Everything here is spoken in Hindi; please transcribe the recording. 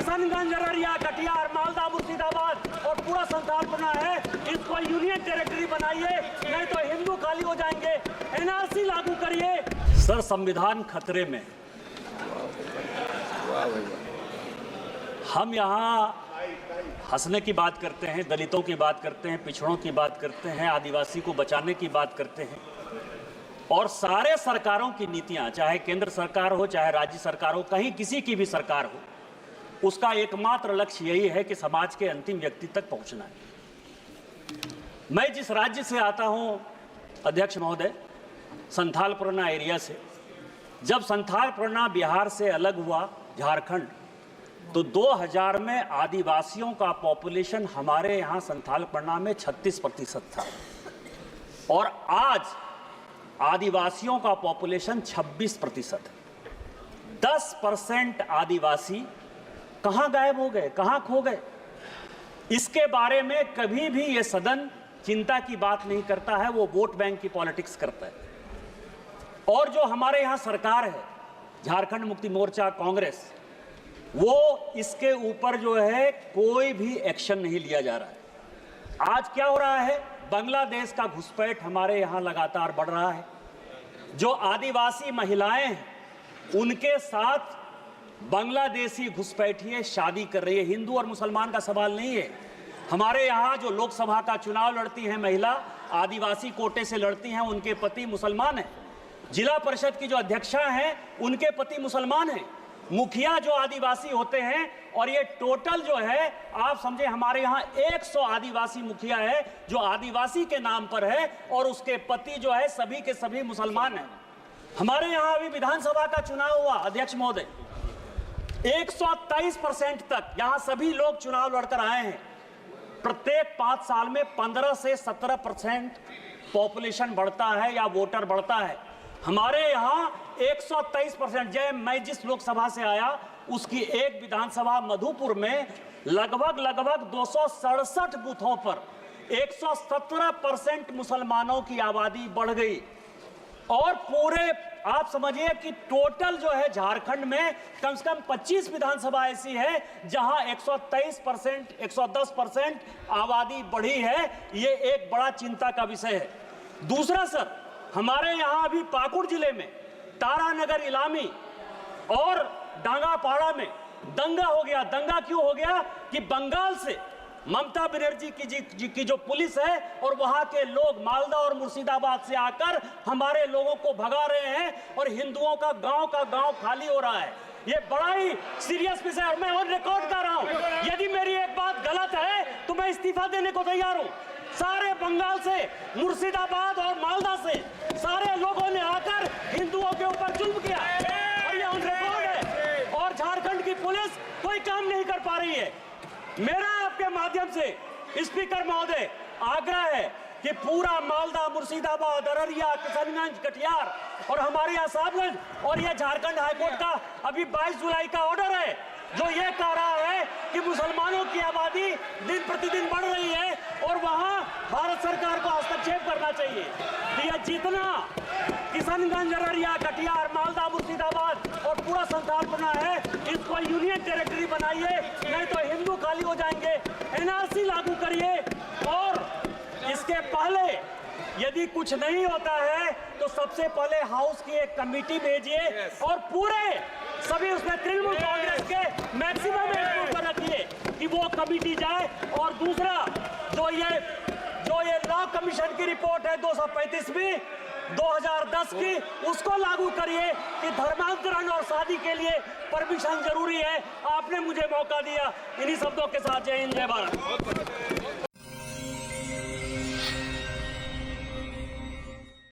किशनगंज, अररिया, कटिहार, मालदा, मुर्शिदाबाद और पूरा संथालपना है, इसको यूनियन टेरिटरी बनाइए, नहीं तो हिंदू खाली हो जाएंगे। एनआरसी लागू करिए। सर, संविधान खतरे में। हम यहाँ हंसने की बात करते हैं, दलितों की बात करते हैं, पिछड़ों की बात करते हैं, आदिवासी को बचाने की बात करते हैं, और सारे सरकारों की नीतियां, चाहे केंद्र सरकार हो चाहे राज्य सरकार हो, कहीं किसी की भी सरकार हो, उसका एकमात्र लक्ष्य यही है कि समाज के अंतिम व्यक्ति तक पहुंचना है। मैं जिस राज्य से आता हूं अध्यक्ष महोदय, संथालपरगना एरिया से, जब संथालपरगना बिहार से अलग हुआ, झारखंड, तो 2000 में आदिवासियों का पॉपुलेशन हमारे यहाँ संथालपरगना में 36% था, और आज आदिवासियों का पॉपुलेशन 26% है। 10% आदिवासी कहाँ गायब हो गए, कहाँ खो गए? इसके बारे में कभी भी ये सदन चिंता की बात नहीं करता है, वो वोट बैंक की पॉलिटिक्स करता है। और जो हमारे यहाँ सरकार है, झारखंड मुक्ति मोर्चा, कांग्रेस, वो इसके ऊपर जो है कोई भी एक्शन नहीं लिया जा रहा है। आज क्या हो रहा है? बांग्लादेश का घुसपैठ हमारे यहाँ लगातार बढ़ रहा है। जो आदिवासी महिलाएं हैं, उनके साथ बांग्लादेशी घुसपैठिए शादी कर रही है। हिंदू और मुसलमान का सवाल नहीं है। हमारे यहाँ जो लोकसभा का चुनाव लड़ती हैं महिला, आदिवासी कोटे से लड़ती हैं, उनके पति मुसलमान हैं। जिला परिषद की जो अध्यक्षा हैं, उनके पति मुसलमान हैं। मुखिया जो आदिवासी होते हैं, और ये टोटल जो है आप समझे, हमारे यहाँ 100 आदिवासी मुखिया है जो आदिवासी के नाम पर है, और उसके पति जो है सभी के सभी मुसलमान हैं। हमारे यहाँ अभी विधानसभा का चुनाव हुआ अध्यक्ष महोदय, 123% तक यहाँ सभी लोग चुनाव लड़कर आए हैं। प्रत्येक 5 साल में 15 से 17% पॉपुलेशन बढ़ता है या वोटर बढ़ता है। हमारे यहाँ 123%। मैं जिस लोकसभा से आया, उसकी एक विधानसभा मधुपुर में लगभग 267 बूथों पर 117% मुसलमानों की आबादी बढ़ गई। और पूरे आप समझिए कि टोटल जो है झारखंड में कम से कम 25 विधानसभा ऐसी है जहां 123%, 110% आबादी बढ़ी है। ये एक बड़ा चिंता का विषय है। दूसरा सर, हमारे यहाँ अभी पाकुड़ जिले में तारानगर, इलामी और डांगापाड़ा में दंगा हो गया। दंगा क्यों हो गया? कि बंगाल से ममता बनर्जी की जो पुलिस है और वहां के लोग मालदा और मुर्शिदाबाद से आकर हमारे लोगों को भगा रहे हैं, और हिंदुओं का गांव खाली हो रहा है। ये बड़ा ही सीरियस विषय है, और मैं ऑन रिकॉर्ड कर रहा हूं। यदि मेरी एक बात गलत है तो मैं इस्तीफा देने को तैयार हूं। सारे बंगाल से, मुर्शिदाबाद और मालदा से सारे लोगों ने आकर हिंदुओं के ऊपर जुल्म किया, और ये ऑन रिकॉर्ड है। और झारखंड की पुलिस कोई काम नहीं कर पा रही है। मेरा आपके माध्यम से स्पीकर महोदय आग्रह है कि पूरा मालदा, मुर्शिदाबाद, अररिया, किशनगंज, कटिहार और हमारे यहाँ साहबगंज, और ये झारखंड हाईकोर्ट का अभी 22 जुलाई का ऑर्डर है जो ये कह रहा है कि मुसलमानों की आबादी दिन प्रतिदिन बढ़ रही है, और वहाँ भारत सरकार को हस्तक्षेप करना चाहिए कि यह जितना किशनगंज, अररिया, कटिहार, मालदा, मुर्शिदाबाद और पूरा संथालपना है, इसको यूनियन टेरिटरी बनाइए, नहीं तो हिंदू खाली हो जाएंगे। एनआरसी लागू करिए, और इसके पहले यदि कुछ नहीं होता है तो सबसे पहले हाउस की एक कमेटी भेजिए, और पूरे सभी उसमें तृणमूल कांग्रेस के मैक्सिमम एम्प्लॉय को रखिए कि वो कमेटी जाए। और दूसरा, जो ये लॉ कमीशन की रिपोर्ट है 235वीं 2010 की, उसको लागू करिए कि धर्मांतरण और शादी के लिए परमिशन जरूरी है। आपने मुझे मौका दिया। इन्हीं शब्दों के साथ जय हिंद, जय भारत।